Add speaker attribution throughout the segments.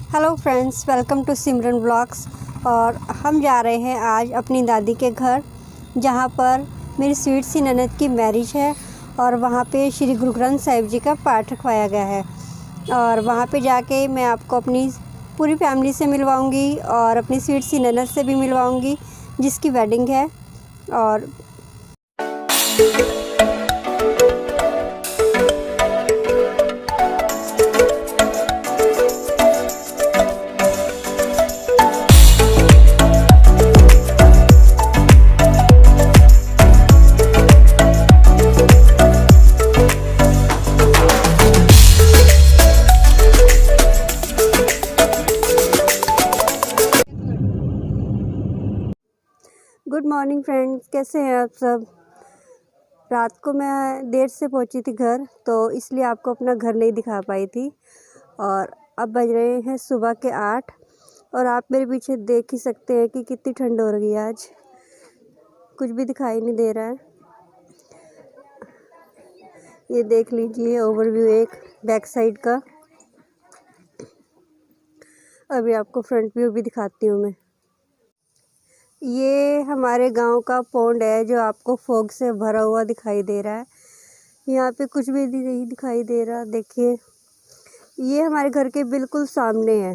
Speaker 1: Hello friends, welcome to Simran blogs. और हम जा रहे हैं आज अपनी दादी के घर, जहां पर मेरी स्वीट सी ननद की मैरिज है और वहां पे श्री गुरु ग्रंथ साहिब जी का पाठ रखवाया गया है। और वहां पे जाके मैं आपको अपनी पूरी फैमिली से मिलवाऊंगी और अपनी स्वीट सी ननद से भी मिलवाऊंगी जिसकी वेडिंग है। और गुड मॉर्निंग फ्रेंड्स, कैसे हैं आप सब। रात को मैं देर से पहुंची थी घर, तो इसलिए आपको अपना घर नहीं दिखा पाई थी। और अब बज रहे हैं सुबह के 8 और आप मेरे पीछे देख ही सकते हैं कि कितनी ठंड हो रही है। आज कुछ भी दिखाई नहीं दे रहा है। ये देख लीजिए ओवरव्यू एक बैक साइड का। अभी आपको फ्रंट व्यू भी दिखाती हूँ मैं। ये हमारे गांव का पौंड है जो आपको फॉग से भरा हुआ दिखाई दे रहा है। यहाँ पे कुछ भी नहीं दिखाई दे रहा। देखिए, ये हमारे घर के बिल्कुल सामने है।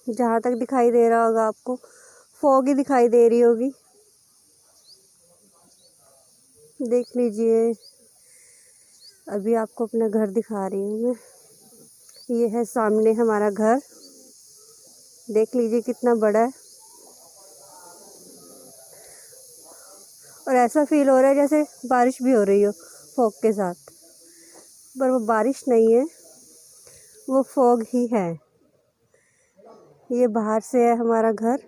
Speaker 1: जहाँ तक दिखाई दे रहा होगा आपको फॉग ही दिखाई दे रही होगी। देख लीजिए, अभी आपको अपना घर दिखा रही हूँ मैं। ये है सामने हमारा घर। देख लीजिए कितना बड़ा है। और ऐसा फील हो रहा है जैसे बारिश भी हो रही हो फॉग के साथ, पर वो बारिश नहीं है, वो फॉग ही है। ये बाहर से है हमारा घर।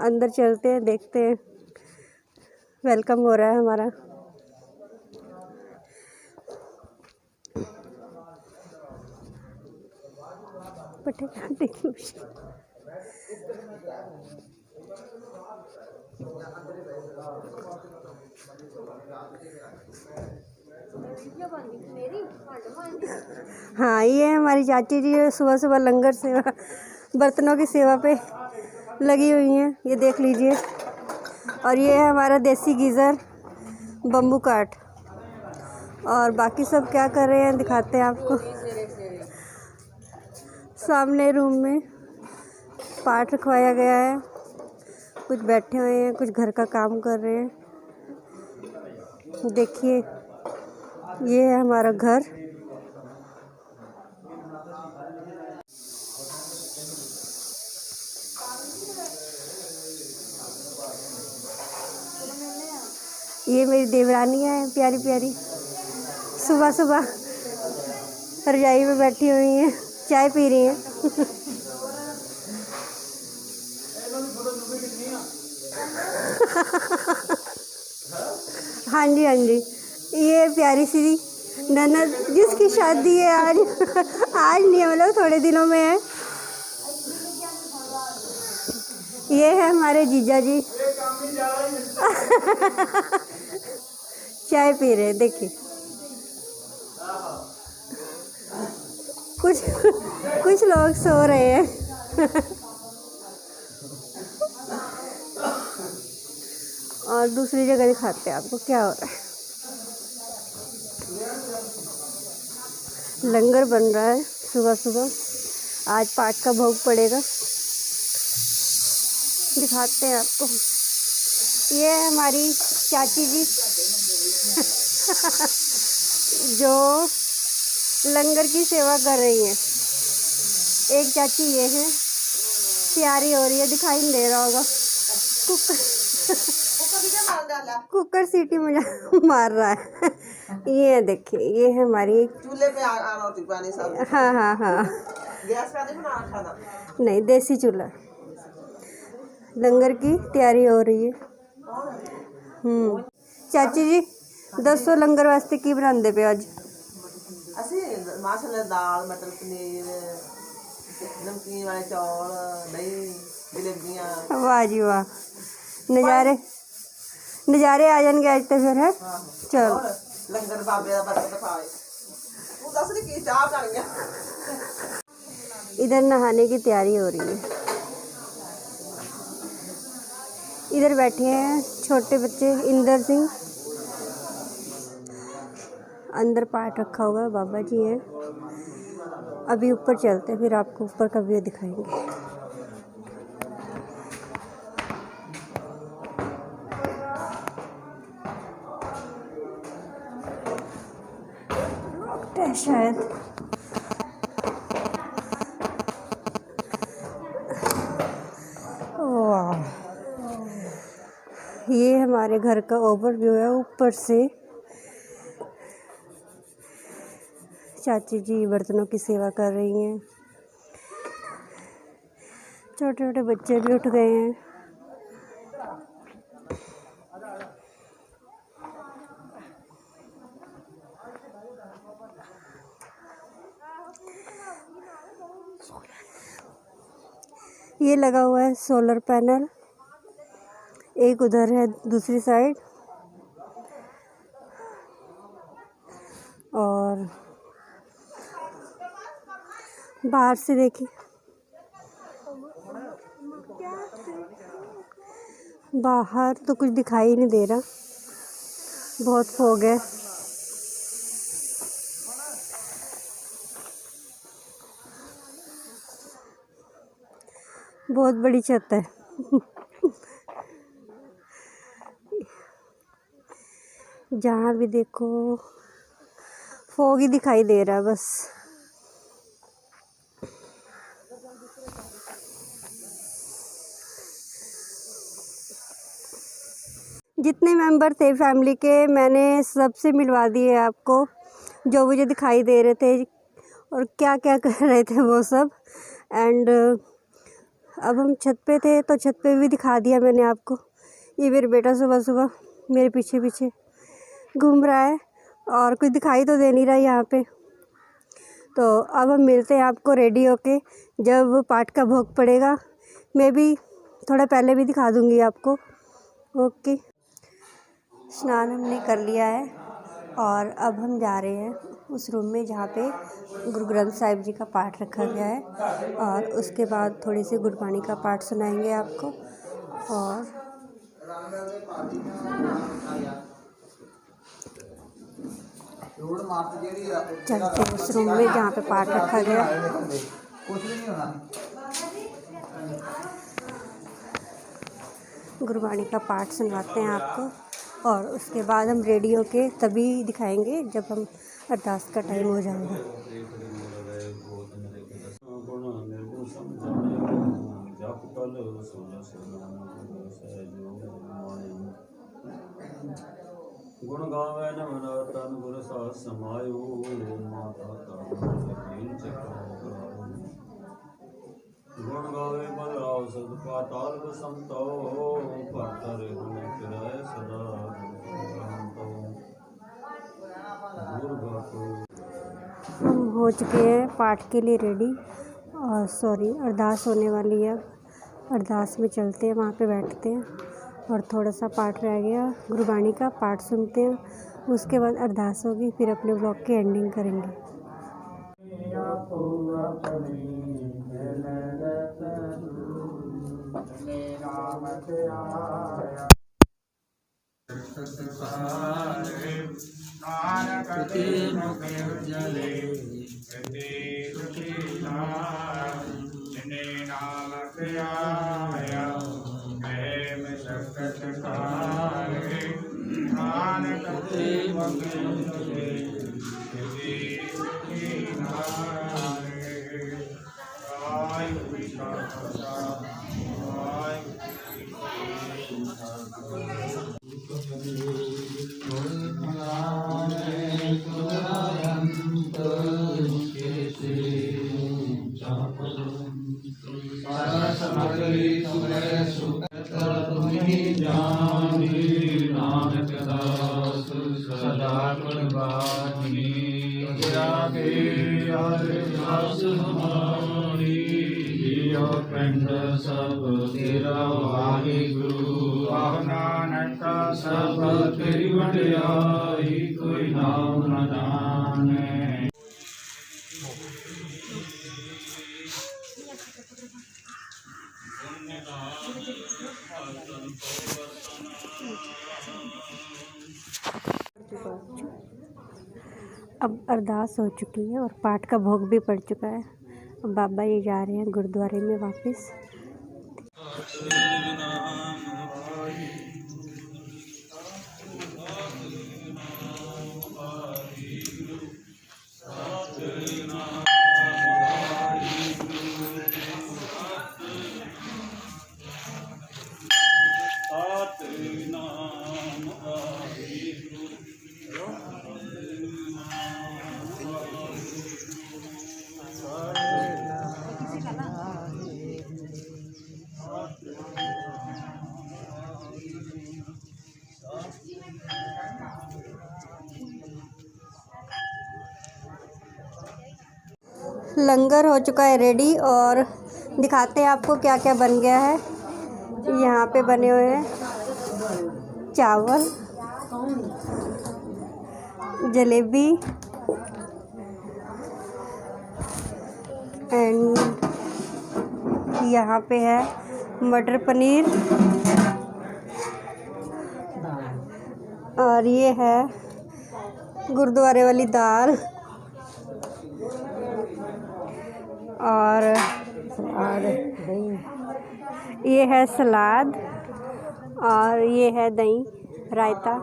Speaker 1: अंदर चलते हैं, देखते हैं। वेलकम हो रहा है हमारा। हाँ, ये हमारी चाची जी सुबह सुबह लंगर सेवा, बर्तनों की सेवा पे लगी हुई हैं। ये देख लीजिए। और ये है हमारा देसी गीज़र, बम्बू काट। और बाकी सब क्या कर रहे हैं दिखाते हैं आपको। सामने रूम में पाठ रखवाया गया है। कुछ बैठे हुए हैं, कुछ घर का काम कर रहे हैं। देखिए, ये है हमारा घर। ये मेरी देवरानियाँ हैं प्यारी प्यारी, सुबह सुबह रजाई में बैठी हुई हैं, चाय पी रही हैं। हाँ जी, हाँ जी। ये प्यारी सी ननद जिसकी शादी है आज आज नहीं है, मतलब थोड़े दिनों में है। ये है हमारे जीजा जी चाय पी रहे। देखिए, कुछ लोग सो रहे हैं और दूसरी जगह दिखाते हैं आपको क्या हो रहा है। लंगर बन रहा है सुबह सुबह। आज पाठ का भोग पड़ेगा। दिखाते हैं आपको। ये है हमारी चाची जी जो लंगर की सेवा कर रही हैं। एक चाची ये है, तैयारी हो रही है, दिखाई नहीं दे रहा होगा। कुकर सीटी मार रहा है। ये देखिए, ये है हमारी
Speaker 2: चूल्हे पे रोटी पानी सब।
Speaker 1: हाँ हाँ हाँ,
Speaker 2: गैस का नहीं बना खाना,
Speaker 1: नहीं, देसी चूल्हा। लंगर की तैयारी हो रही है। चाची जी दसो लंगर वास्ते की बनाते पे अज।
Speaker 2: ਅਸੀਂ ਮਾਸ਼ਾਅੱਲਾ दाल मटर पनीर नमकीन वाले चौल दही जलेबियां।
Speaker 1: वाह जी वाह, नज़ारे नज़ारे आ जाएंगे आज तो फिर है। चलो,
Speaker 2: लंगर बाबे का बरकत खाए। तू दस की चाह बनानी है।
Speaker 1: इधर नहाने की तैयारी हो रही है। इधर बैठे हैं छोटे बच्चे इंदर सिंह, अंदर पाठ रखा हुआ है, बाबा जी हैं। अभी ऊपर चलते हैं, फिर आपको ऊपर का व्यू दिखाएंगे। शायद वाह, ये हमारे घर का ओवरव्यू है। ऊपर से चाची जी बर्तनों की सेवा कर रही हैं। छोटे छोटे बच्चे भी उठ गए हैं। ये लगा हुआ है सोलर पैनल, एक उधर है दूसरी साइड, और बाहर से देखिए, बाहर तो कुछ दिखाई नहीं दे रहा, बहुत फॉग है। बहुत बड़ी छत है। जहाँ भी देखो फॉग ही दिखाई दे रहा है बस। जितने मेंबर थे फैमिली के, मैंने सबसे मिलवा दिए आपको, जो मुझे दिखाई दे रहे थे और क्या क्या कर रहे थे वो सब। एंड अब हम छत पे थे तो छत पे भी दिखा दिया मैंने आपको। ये मेरा बेटा सुबह सुबह मेरे पीछे पीछे घूम रहा है और कुछ दिखाई तो दे नहीं रहा यहाँ पे। तो अब हम मिलते हैं आपको रेडी होके, जब पाठ का भोग पड़ेगा। मैं भी थोड़ा पहले भी दिखा दूँगी आपको। ओके, स्नान हमने कर लिया है और अब हम जा रहे हैं उस रूम में जहाँ पे गुरु ग्रंथ साहिब जी का पाठ रखा गया है, और उसके बाद थोड़ी सी गुरबाणी का पाठ सुनाएंगे आपको। और चलते हैं उस रूम में जहाँ पे पाठ रखा गया। गुरबाणी का पाठ सुनवाते हैं आपको, और उसके बाद हम रेडी होके तभी दिखाएंगे जब हम अरदास का टाइम हो जाएगा।
Speaker 3: गुण गावे नमन तन गुर सास समायो, माता गुण गावे बलराव सद पाताल बसंतो, पातर गुण फिराय सदा
Speaker 1: हम हो चुके हैं पाठ के लिए रेडी, और सॉरी अरदास होने वाली है। अब अरदास में चलते हैं, वहाँ पे बैठते हैं, और थोड़ा सा पाठ रह गया गुरबाणी का, पाठ सुनते हैं, उसके बाद अरदास होगी, फिर अपने ब्लॉग की एंडिंग करेंगे।
Speaker 3: सब तेरा वाहिगुरु, नानक सब तेरी वडियाई, कोई नाम न जाने।
Speaker 1: अब अरदास हो चुकी है और पाठ का भोग भी पड़ चुका है। अब बाबा ये जा रहे हैं गुरुद्वारे में वापस। लंगर हो चुका है रेडी और दिखाते हैं आपको क्या क्या बन गया है। यहाँ पे बने हुए हैं चावल, जलेबी एंड यहाँ पे है मटर पनीर और ये है गुरुद्वारे वाली दाल और ये है सलाद और ये है दही रायता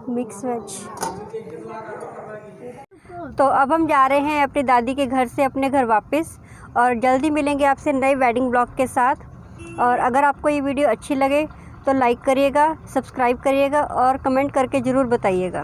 Speaker 1: मिक्स वेज। तो अब हम जा रहे हैं अपनी दादी के घर से अपने घर वापस और जल्दी मिलेंगे आपसे नए वेडिंग ब्लॉग के साथ। और अगर आपको ये वीडियो अच्छी लगे तो लाइक करिएगा, सब्सक्राइब करिएगा और कमेंट करके ज़रूर बताइएगा।